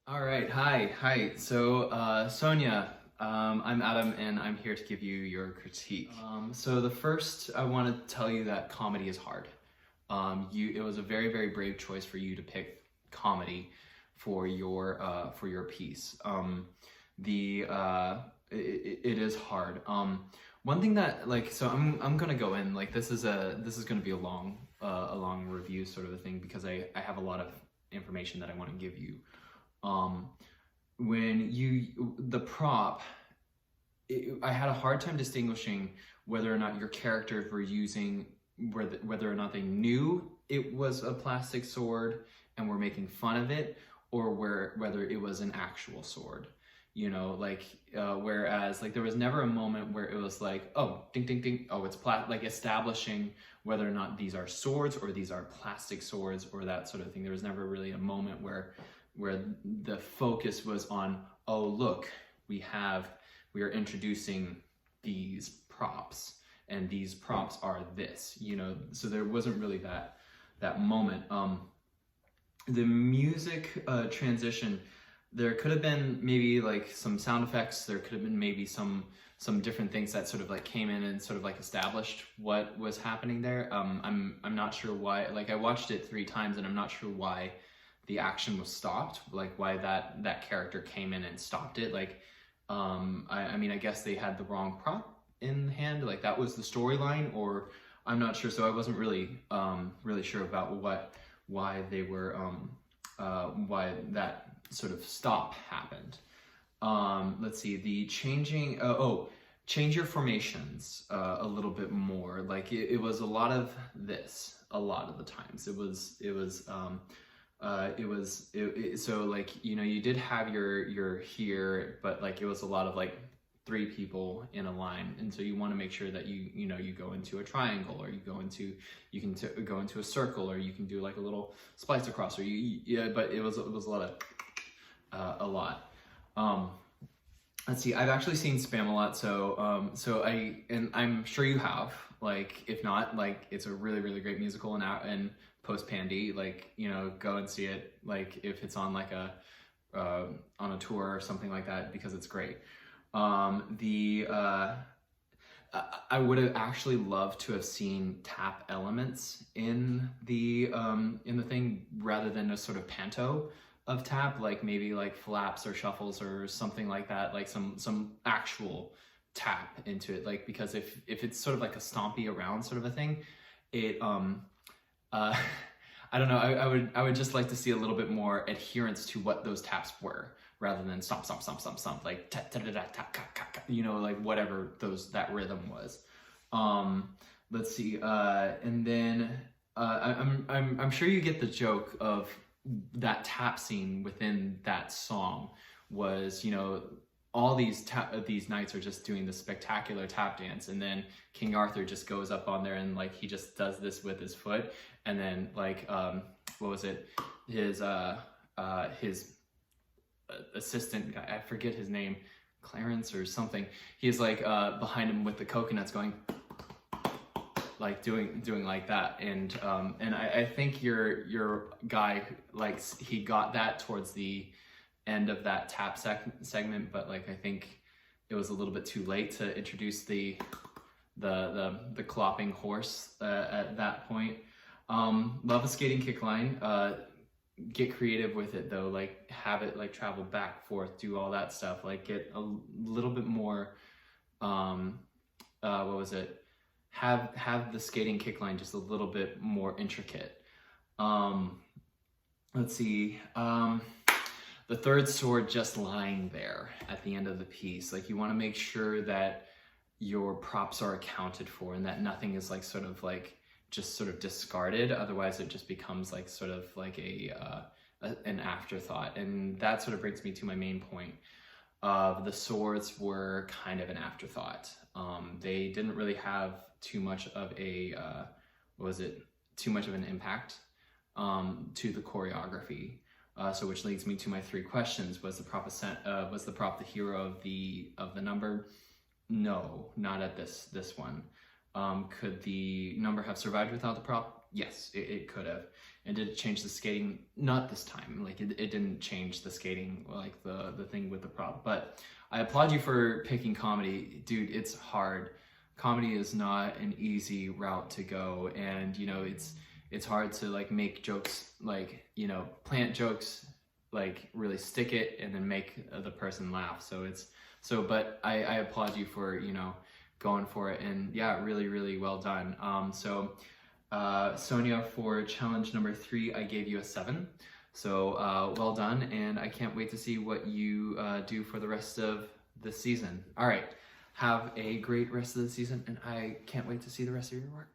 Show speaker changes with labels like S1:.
S1: All right, hi. So, Sonja, I'm Adam, and I'm here to give you your critique. So the first, I want to tell you that comedy is hard. It was a very brave choice for you to pick comedy for your piece. The it is hard. One thing that so I'm gonna go in like this is gonna be a long review sort of a thing because I have a lot of information that I want to give you. Um, when the prop, I had a hard time distinguishing whether or not your characters were using, whether or not they knew it was a plastic sword and were making fun of it, or whether it was an actual sword. Whereas there was never a moment where it was like, oh, ding ding ding, oh, it's like establishing whether or not these are swords or these are plastic swords or that sort of thing. There was never really a moment where the focus was on, oh, look, we are introducing these props, and these props are this, so there wasn't really that moment. The music transition, there could have been maybe some sound effects, there could have been maybe some different things that sort of came in and sort of established what was happening there. I'm not sure why. I watched it 3 times and I'm not sure why the action was stopped, why that character came in and stopped it. I mean, I guess they had the wrong prop in hand, that was the storyline, or I'm not sure. So I wasn't really sure about why they were why that sort of stop happened. Let's see, the changing change your formations a little bit more. It was a lot of this a lot of the times. You did have your here, but it was a lot of 3 people in a line, and so you want to make sure that you go into a triangle, or you can go into a circle, or you can do a little splice across, or but it was a lot of a lot. Let's see, I've actually seen Spam a lot, so I'm sure you have. If not, it's a really great musical and post pandy, go and see it, if it's on on a tour or something like that, because it's great. I would have actually loved to have seen tap elements in the thing, rather than a sort of panto of tap, maybe flaps or shuffles or something like that, some actual tap into it, because if it's sort of a stompy around sort of a thing, it I don't know, I would just like to see a little bit more adherence to what those taps were, rather than stomp, like ta ta da da ta ka ka ka, whatever that rhythm was. Let's see, and then I'm sure you get the joke of that tap scene within that song was, all these knights are just doing this spectacular tap dance, and then King Arthur just goes up on there and he just does this with his foot, and then what was it, his assistant guy, I forget his name, Clarence or something, he's behind him with the coconuts going doing like that, and I think your guy he got that towards the end of that tap segment, but I think it was a little bit too late to introduce the clopping horse at that point. Love a skating kick line. Get creative with it though, have it travel back, forth, do all that stuff, get a little bit more what was it, have the skating kick line just a little bit more intricate. Let's see, the third sword just lying there at the end of the piece, you want to make sure that your props are accounted for and that nothing is just sort of discarded, otherwise it just becomes sort of an afterthought. And that sort of brings me to my main point of the swords were kind of an afterthought. They didn't really have too much of a too much of an impact to the choreography. So which leads me to my 3 questions. Was the prop the hero of the number? No, not at this one. Could the number have survived without the prop? Yes, it could have. and did it change the skating? Not this time. Like it didn't change the skating, like the thing with the prop. But I applaud you for picking comedy. Dude, it's hard. Comedy is not an easy route to go, and you know, it's hard to like make jokes, like, you know, plant jokes, like really stick it and then make the person laugh. But I applaud you for, you know, going for it, and yeah, really, really well done. Sonja, for challenge number 3, I gave you a 7. So well done, and I can't wait to see what you do for the rest of the season. All right, have a great rest of the season, and I can't wait to see the rest of your work.